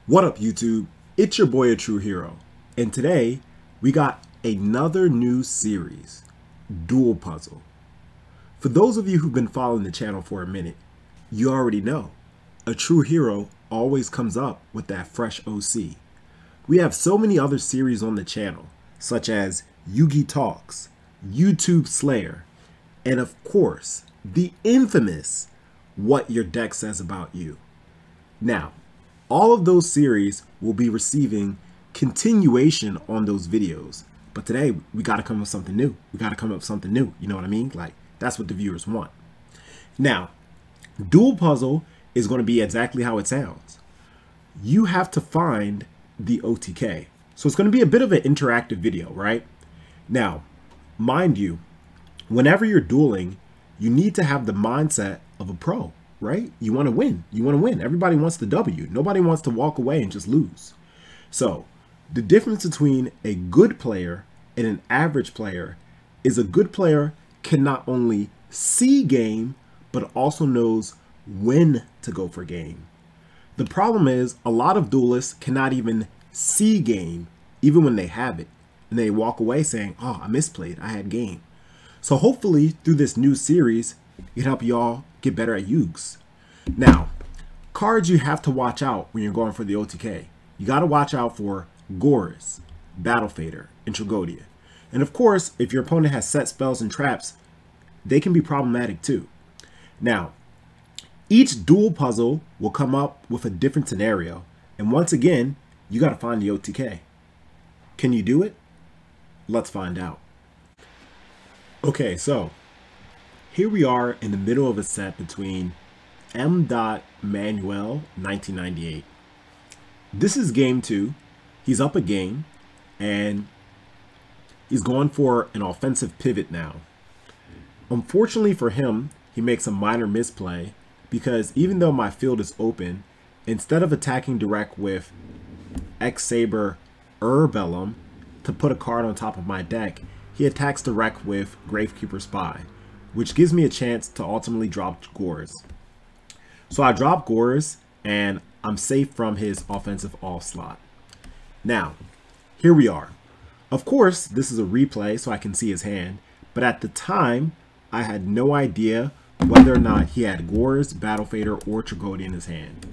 What up, YouTube? It's your boy, A True Hero, and today we got another new series, Duel Puzzle. For those of you who've been following the channel for a minute, you already know A True Hero always comes up with that fresh OC. We have so many other series on the channel, such as Yugi Talks, YouTube Slayer, and of course, the infamous What Your Deck Says About You. Now, all of those series will be receiving continuation on those videos. But today, we got to come up with something new. We got to come up with something new. You know what I mean? Like, that's what the viewers want. Now, Duel Puzzle is going to be exactly how it sounds. You have to find the OTK. So it's going to be a bit of an interactive video, right? Now, mind you, whenever you're dueling, you need to have the mindset of a pro. Right? You want to win. You want to win. Everybody wants the W. Nobody wants to walk away and just lose. So the difference between a good player and an average player is a good player can not only see game, but also knows when to go for game. The problem is a lot of duelists cannot even see game, even when they have it. And they walk away saying, oh, I misplayed. I had game. So hopefully through this new series, it can help y'all get better at Yugs. Now, cards you have to watch out when you're going for the OTK. You got to watch out for Gores, Battle Fader, and Tragodia. And of course, if your opponent has set spells and traps, they can be problematic too. Now, each duel puzzle will come up with a different scenario. And once again, you got to find the OTK. Can you do it? Let's find out. Okay, so here we are in the middle of a set between M. Manuel 1998. This is game 2. He's up a game and he's going for an offensive pivot now. Unfortunately for him, he makes a minor misplay because even though my field is open, instead of attacking direct with X-Saber Urbellum to put a card on top of my deck, he attacks direct with Gravekeeper Spy, which gives me a chance to ultimately drop Gores. So I drop Gores and I'm safe from his offensive off slot. Now, here we are. Of course, this is a replay so I can see his hand, but at the time, I had no idea whether or not he had Gores, Battle Fader, or Tragodia in his hand.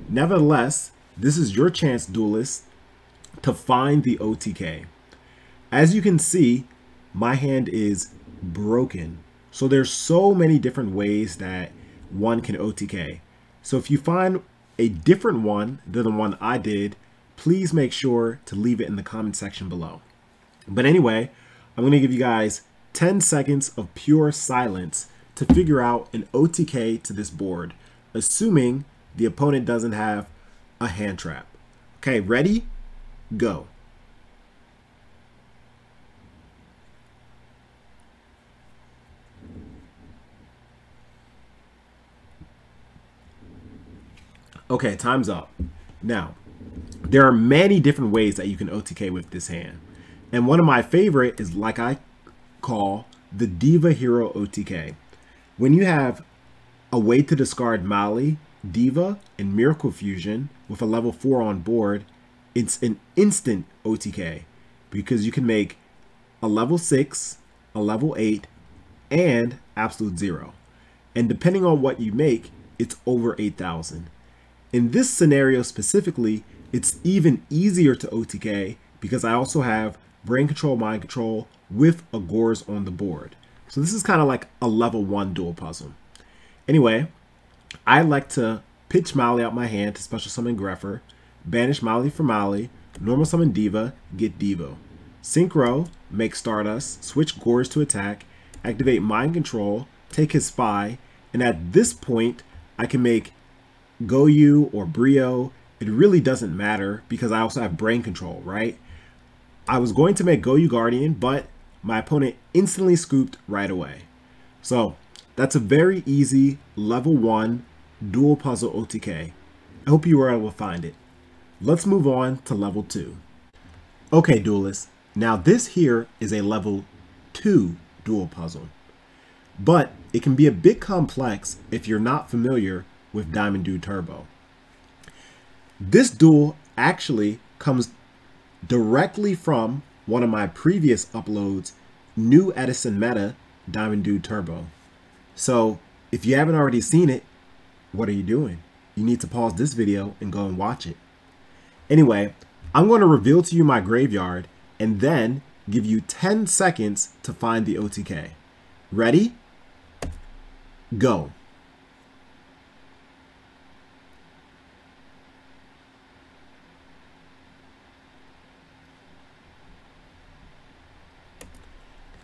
Nevertheless, this is your chance, duelist, to find the OTK. As you can see, my hand is broken. So there's so many different ways that one can OTK. So if you find a different one than the one I did, please make sure to leave it in the comment section below. But anyway, I'm going to give you guys 10 seconds of pure silence to figure out an OTK to this board, assuming the opponent doesn't have a hand trap. Okay, ready? Go. Okay, time's up. Now, there are many different ways that you can OTK with this hand. And one of my favorite is like I call the Diva Hero OTK. When you have a way to discard Mali, Diva, and Miracle Fusion with a level 4 on board, it's an instant OTK because you can make a level 6, a level 8, and absolute 0. And depending on what you make, it's over 8,000. In this scenario specifically, it's even easier to OTK because I also have Brain Control, Mind Control with a Gores on the board. So this is kind of like a level 1 duel puzzle. Anyway, I like to pitch Mali out my hand to special summon Greffer, banish Mali for Mali, normal summon Diva, get Devo. Synchro, make Stardust, switch Gores to attack, activate Mind Control, take his Spy, and at this point, I can make Goyu or Brio. It really doesn't matter because I also have Brain Control, right? I was going to make Goyu Guardian, but my opponent instantly scooped right away. So that's a very easy level 1 duel puzzle OTK. I hope you were able to find it. Let's move on to level 2. Okay, duelists. Now this here is a level 2 duel puzzle, but it can be a bit complex if you're not familiar with Diamond Dude Turbo. This duel actually comes directly from one of my previous uploads, New Edison Meta Diamond Dude Turbo. So if you haven't already seen it, what are you doing? You need to pause this video and go and watch it. Anyway, I'm going to reveal to you my graveyard and then give you 10 seconds to find the OTK. Ready? Go.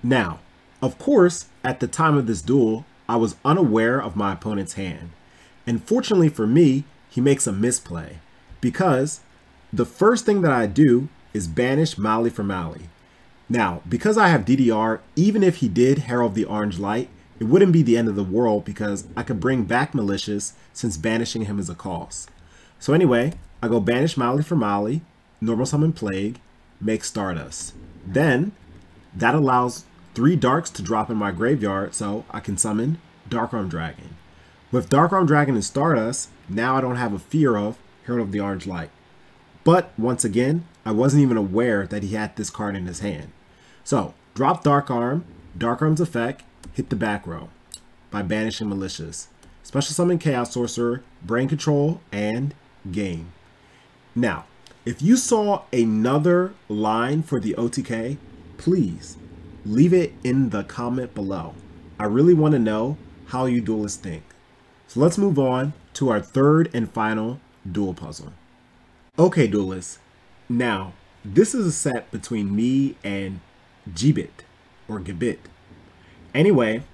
Now, of course, at the time of this duel, I was unaware of my opponent's hand. And fortunately for me, he makes a misplay because the first thing that I do is banish Mali for Mali. Now, because I have DDR, even if he did Herald the Orange Light, it wouldn't be the end of the world because I could bring back Malicious since banishing him is a cost. So anyway, I go banish Mali for Mali, normal summon Plague, make Stardust. Then that allows 3 darks to drop in my graveyard so I can summon Dark-Armed Dragon. With Dark-Armed Dragon and Stardust, now I don't have a fear of Herald of the Orange Light. But once again, I wasn't even aware that he had this card in his hand. So drop Dark-Arm, Dark-Arm's effect, hit the back row by banishing Malicious. Special summon Chaos Sorcerer, Brain Control, and game. Now, if you saw another line for the OTK, please leave it in the comment below. I really want to know how you duelists think. So let's move on to our third and final duel puzzle. Okay, duelists. Now, this is a set between me and Gibit or Gibit. Anyway,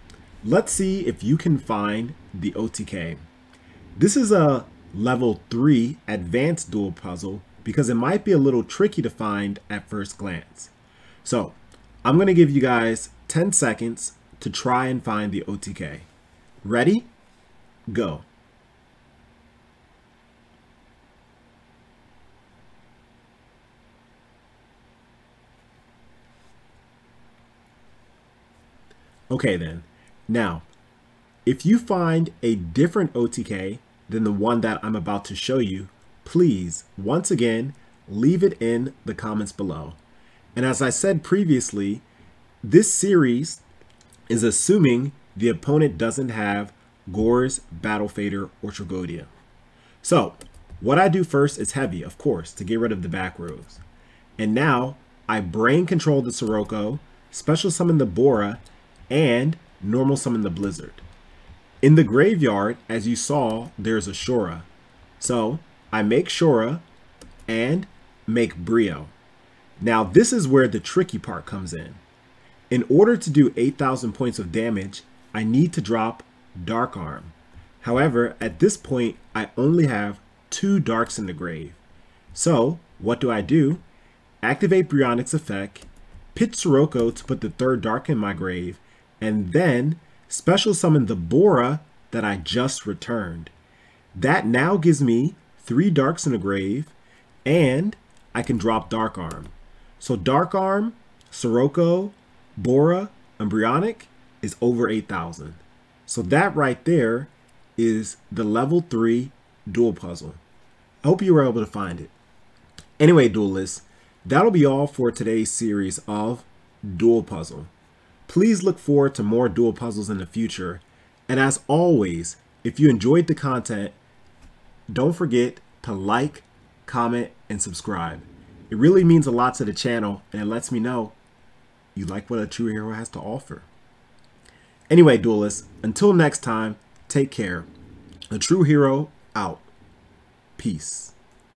let's see if you can find the OTK. This is a level 3 advanced duel puzzle because it might be a little tricky to find at first glance. So I'm going to give you guys 10 seconds to try and find the OTK. Ready? Go. Okay then. Now, if you find a different OTK than the one that I'm about to show you, please, once again, leave it in the comments below. And as I said previously, this series is assuming the opponent doesn't have Gore's, Battle Fader, or Tragodia. So what I do first is heavy, of course, to get rid of the back rows. And now I brain control the Sirocco, special summon the Bora, and normal summon the Blizzard. In the graveyard, as you saw, there's a Shura. So I make Shura and make Brio. Now this is where the tricky part comes in. In order to do 8,000 points of damage, I need to drop Dark-Arm. However, at this point, I only have 2 darks in the grave. So what do? Activate Brionic's effect, pitch Sirocco to put the 3rd dark in my grave, and then special summon the Bora that I just returned. That now gives me 3 darks in the grave, and I can drop Dark-Arm. So Dark-Arm, Sirocco, Bora, and Brionic is over 8,000. So that right there is the level 3 duel puzzle. I hope you were able to find it. Anyway, duelists, that'll be all for today's series of Duel Puzzle. Please look forward to more duel puzzles in the future. And as always, if you enjoyed the content, don't forget to like, comment, and subscribe. It really means a lot to the channel, and it lets me know you like what a true hero has to offer. Anyway, duelists, until next time, take care. A true hero out. Peace.